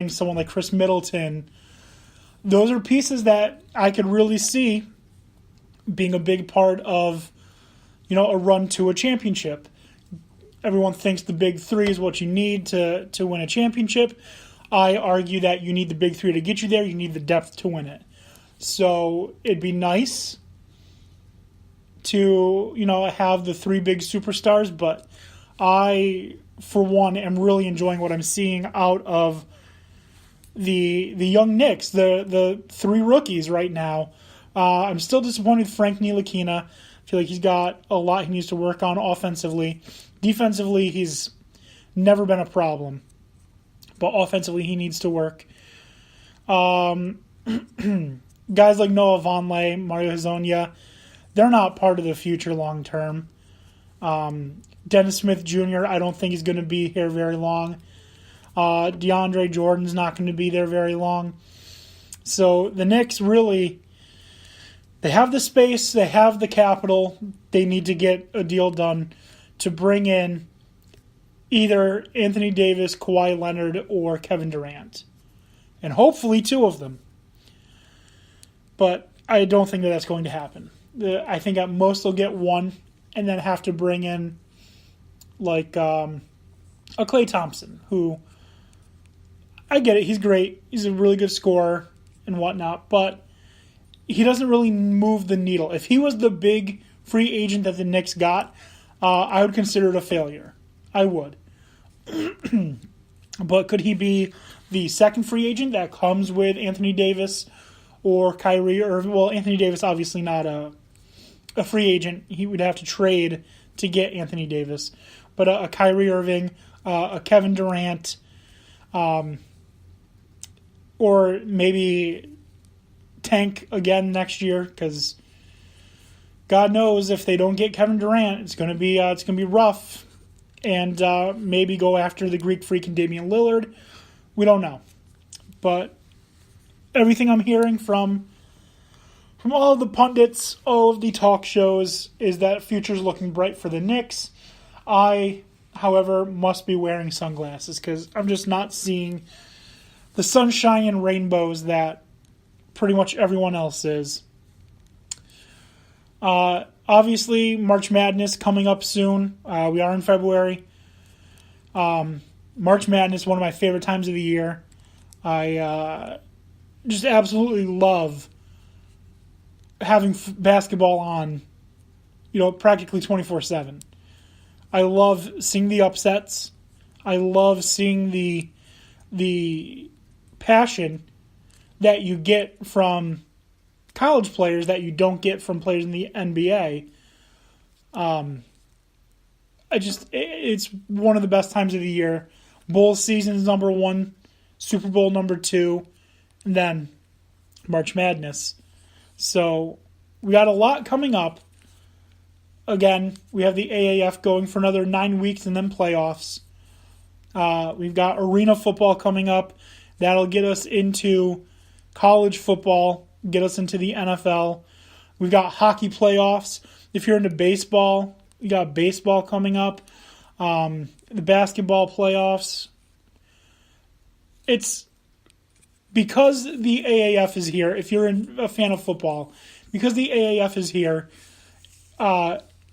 someone like Chris Middleton. Those are pieces that I could really see being a big part of, a run to a championship. Everyone thinks the big three is what you need to win a championship. I argue that you need the big three to get you there. You need the depth to win it. So it'd be nice to, have the three big superstars, but I, for one, am really enjoying what I'm seeing out of the young Knicks, the three rookies right now. I'm still disappointed with Frank Ntilikina. I feel like he's got a lot he needs to work on offensively. Defensively, he's never been a problem. But offensively, he needs to work. Guys like Noah Vonleh, Mario Hezonja, they're not part of the future long term. Dennis Smith Jr., I don't think he's going to be here very long. DeAndre Jordan's not going to be there very long. So the Knicks really, they have the space, they have the capital. They need to get a deal done to bring in either Anthony Davis, Kawhi Leonard, or Kevin Durant. And hopefully two of them. But I don't think that that's going to happen. I think at most they'll get one and then have to bring in like a Klay Thompson, who, I get it, he's great. He's a really good scorer and whatnot, but he doesn't really move the needle. If he was the big free agent that the Knicks got, I would consider it a failure. I would. But could he be the second free agent that comes with Anthony Davis or Kyrie Irving? Well, Anthony Davis obviously not a free agent. He would have to trade to get Anthony Davis. But a Kyrie Irving, a Kevin Durant, or maybe tank again next year, because God knows if they don't get Kevin Durant, it's gonna be rough. And maybe go after the Greek Freak and Damian Lillard. We don't know. But everything I'm hearing from all of the pundits, all of the talk shows, is that future's looking bright for the Knicks. I, however, must be wearing sunglasses because I'm just not seeing the sunshine and rainbows that pretty much everyone else is. Obviously, March Madness coming up soon. We are in February. March Madness, one of my favorite times of the year. I just absolutely love having basketball on, practically 24/7. I love seeing the upsets. I love seeing the passion that you get from college players that you don't get from players in the NBA. It's one of the best times of the year. Bowl season is number one, Super Bowl number two, and then March Madness. So we got a lot coming up. Again, we have the AAF going for another 9 weeks and then playoffs. We've got arena football coming up. That'll get us into college football, get us into the NFL. We've got hockey playoffs. If you're into baseball, we got baseball coming up. The basketball playoffs. It's because the AAF is here. If you're a fan of football, because the AAF is here,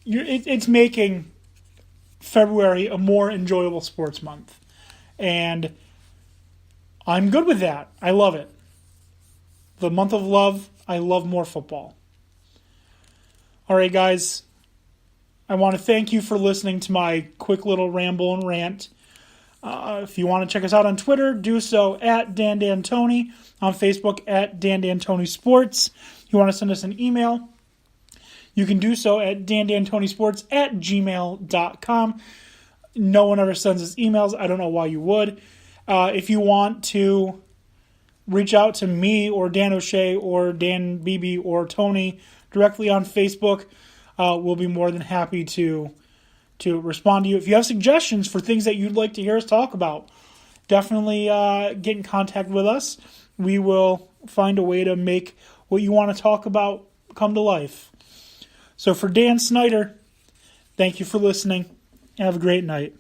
it's making February a more enjoyable sports month. And I'm good with that. I love it. The month of love, I love more football. All right, guys. I want to thank you for listening to my quick little ramble and rant. If you want to check us out on Twitter, do so at DanDanTony. On Facebook at DanDanTonySports. If you want to send us an email, you can do so at dandantonysports@gmail.com. No one ever sends us emails. I don't know why you would. If you want to reach out to me or Dan O'Shea or Dan Beebe or Tony directly on Facebook, we'll be more than happy to respond to you. If you have suggestions for things that you'd like to hear us talk about, definitely get in contact with us. We will find a way to make what you want to talk about come to life. So for Dan Snyder, thank you for listening. Have a great night.